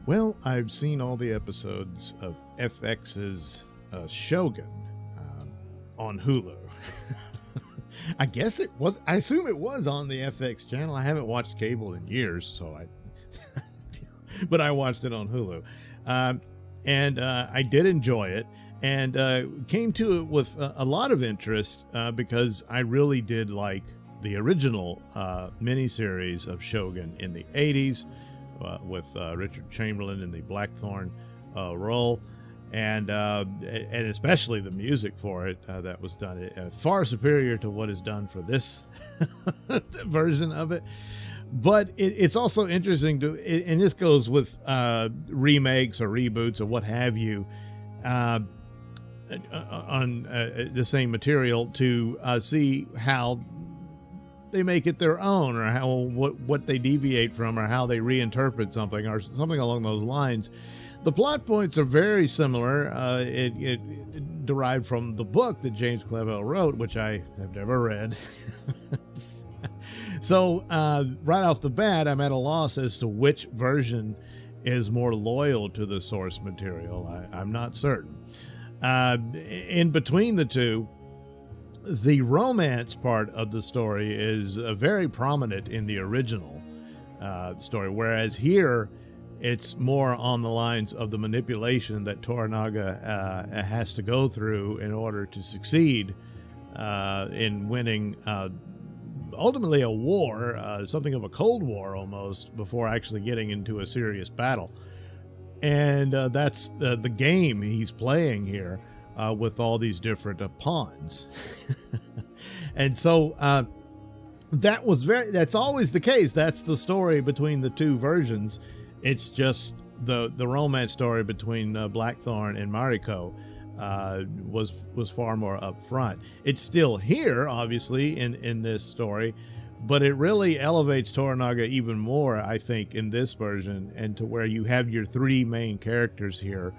Well, I've seen all the episodes of FX's Shogun on Hulu. I guess it was. I assume it was on the FX channel. I haven't watched cable in years, so but I watched it on Hulu, and I did enjoy it, and came to it with a lot of interest because I really did like the original miniseries of Shogun in the '80s with Richard Chamberlain in the Blackthorn role. And especially the music for it that was done far superior to what is done for this version of it. But it's also interesting and this goes with remakes or reboots or what have you on the same material to see how they make it their own, or how what they deviate from, or how they reinterpret something, or something along those lines. The plot points are very similar. It derived from the book that James Clavell wrote, which I have never read. So right off the bat, I'm at a loss as to which version is more loyal to the source material. I'm not certain. In between the two, the romance part of the story is very prominent in the original story, whereas here, it's more on the lines of the manipulation that Toranaga has to go through in order to succeed in winning ultimately a war, something of a Cold War almost, before actually getting into a serious battle. And that's the game he's playing here with all these different pawns. And so that's always the case. That's the story between the two versions. It's just the romance story between Blackthorn and Mariko was far more upfront. It's still here, obviously, in this story, but it really elevates Toranaga even more, I think, in this version, and to where you have your three main characters here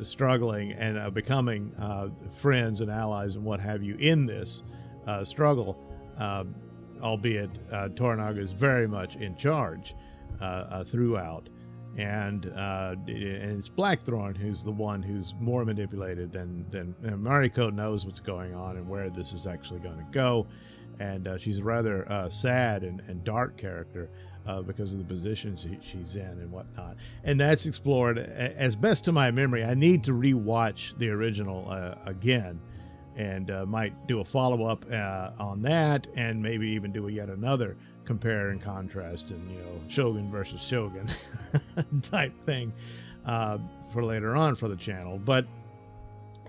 struggling and becoming friends and allies and what have you in this struggle. Albeit Toranaga is very much in charge throughout, and it's Blackthorn who's the one who's more manipulated than Mariko knows what's going on and where this is actually going to go, and she's a rather sad and dark character because of the position she's in and whatnot, and that's explored as best to my memory. I need to rewatch the original again. And might do a follow-up on that, and maybe even do yet another compare and contrast, and Shogun versus Shogun type thing for later on for the channel. But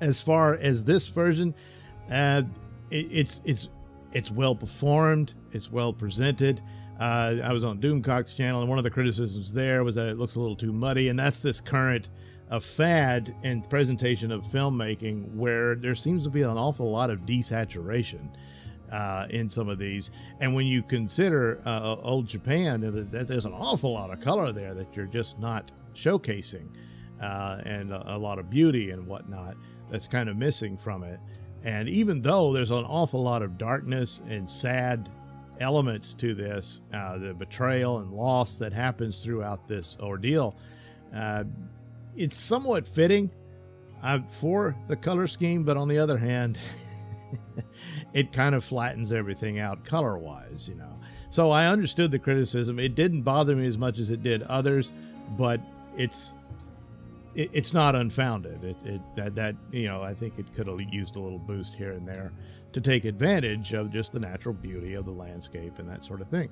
as far as this version, it's well performed, it's well presented. I was on Doomcock's channel, and one of the criticisms there was that it looks a little too muddy, and that's this current a fad in presentation of filmmaking where there seems to be an awful lot of desaturation in some of these. And when you consider old Japan, there's an awful lot of color there that you're just not showcasing, and a lot of beauty and whatnot that's kind of missing from it. And even though there's an awful lot of darkness and sad elements to this, the betrayal and loss that happens throughout this ordeal, it's somewhat fitting for the color scheme, but on the other hand, it kind of flattens everything out color-wise, So I understood the criticism. It didn't bother me as much as it did others, but it's not unfounded. I think it could have used a little boost here and there to take advantage of just the natural beauty of the landscape and that sort of thing.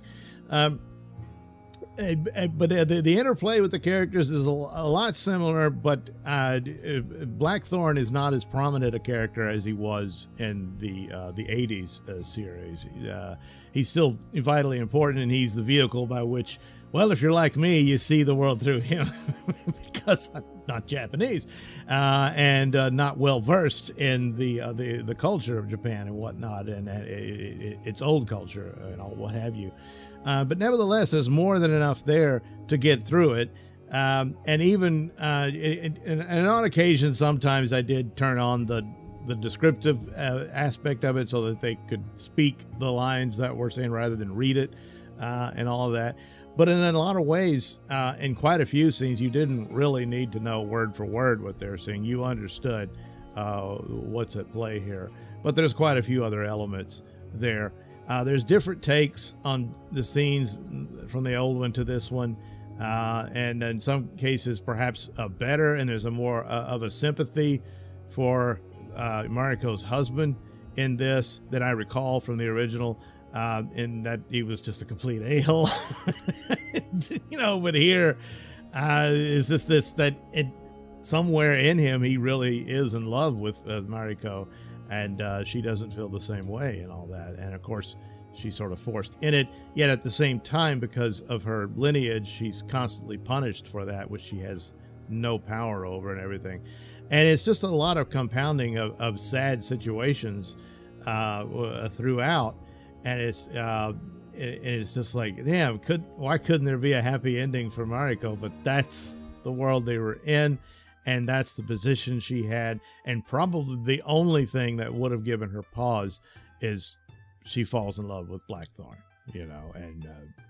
But the interplay with the characters is a lot similar, but Blackthorn is not as prominent a character as he was in the 80s series. He's still vitally important, and he's the vehicle by which, well, if you're like me, you see the world through him because I'm not Japanese and not well versed in the culture of Japan and whatnot, and its old culture and all what have you. But nevertheless, there's more than enough there to get through it. And even and on occasion, sometimes I did turn on the descriptive aspect of it so that they could speak the lines that we're saying rather than read it and all of that. But in a lot of ways, in quite a few scenes, you didn't really need to know word for word what they're saying. You understood what's at play here. But there's quite a few other elements there. There's different takes on the scenes from the old one to this one. And in some cases, perhaps better. And there's a more of a sympathy for Mariko's husband in this than I recall from the original. In that he was just a complete a-hole. But here is this that it somewhere in him he really is in love with Mariko, and she doesn't feel the same way and all that. And of course, she's sort of forced in it, yet at the same time, because of her lineage, she's constantly punished for that, which she has no power over and everything. And it's just a lot of compounding of sad situations throughout. And it's just like, damn, why couldn't there be a happy ending for Mariko? But that's the world they were in, and that's the position she had. And probably the only thing that would have given her pause is she falls in love with Blackthorn, and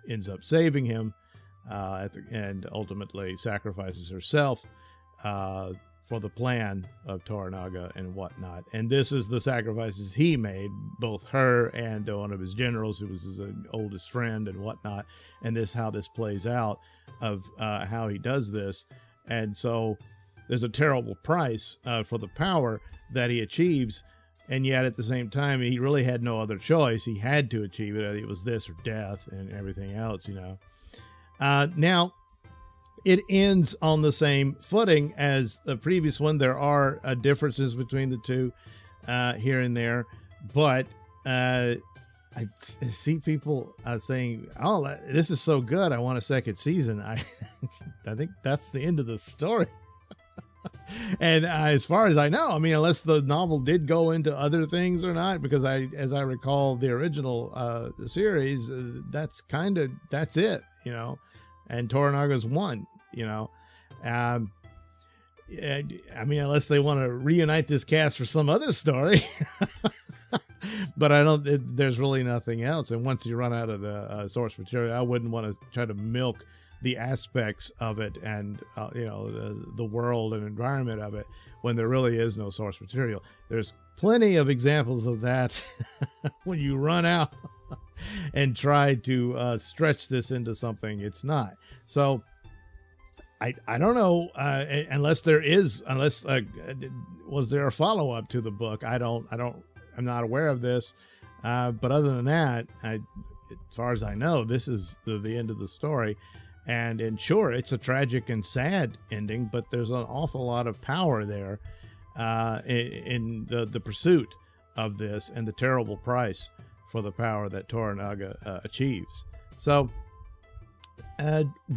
ends up saving him at the end, ultimately sacrifices herself for the plan of Toranaga and whatnot. And this is the sacrifices he made, both her and one of his generals, who was his oldest friend and whatnot. And this how this plays out of how he does this. And so there's a terrible price for the power that he achieves. And yet at the same time, he really had no other choice. He had to achieve it. It was this or death and everything else, Now, it ends on the same footing as the previous one. There are differences between the two here and there, but I see people saying, "Oh, this is so good! I want a second season." I think that's the end of the story. And as far as I know, I mean, unless the novel did go into other things or not, because as I recall the original series, that's it, and Toranaga's won. I mean, unless they want to reunite this cast for some other story. But there's really nothing else. And once you run out of the source material, I wouldn't want to try to milk the aspects of it and, the world and environment of it when there really is no source material. There's plenty of examples of that when you run out and try to stretch this into something it's not. So I don't know, unless was there a follow-up to the book? I'm not aware of this. But other than that, as far as I know, this is the end of the story. And sure, it's a tragic and sad ending, but there's an awful lot of power there in the pursuit of this and the terrible price for the power that Toranaga achieves. So,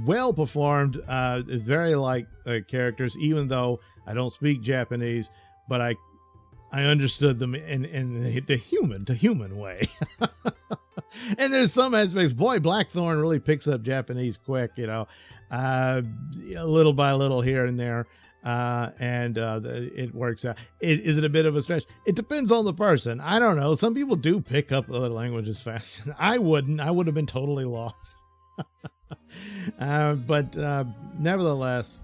well performed, very like characters, even though I don't speak Japanese, but I understood them in the human way. And there's some aspects, boy, Blackthorn really picks up Japanese quick, little by little here and there. And it works out. Is it a bit of a stretch? It depends on the person. I don't know. Some people do pick up other languages fast. I wouldn't. I would have been totally lost. But nevertheless,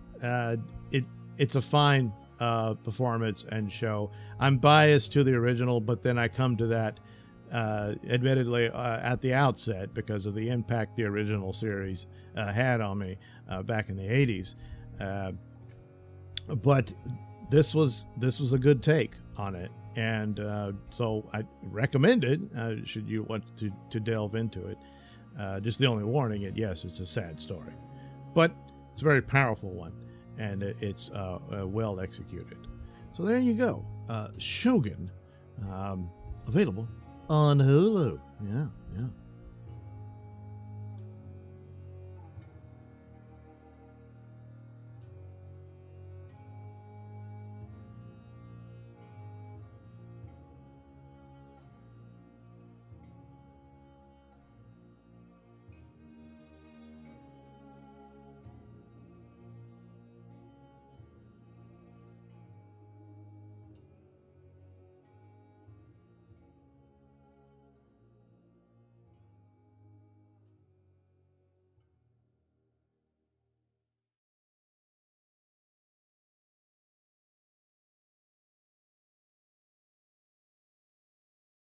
it's a fine performance and show. I'm biased to the original, but then I come to that admittedly at the outset because of the impact the original series had on me back in the 80s. But this was a good take on it, and so I recommend it should you want to delve into it. Just the only warning, yes, it's a sad story, but it's a very powerful one, and it's well executed. So there you go, Shogun, available on Hulu. Yeah.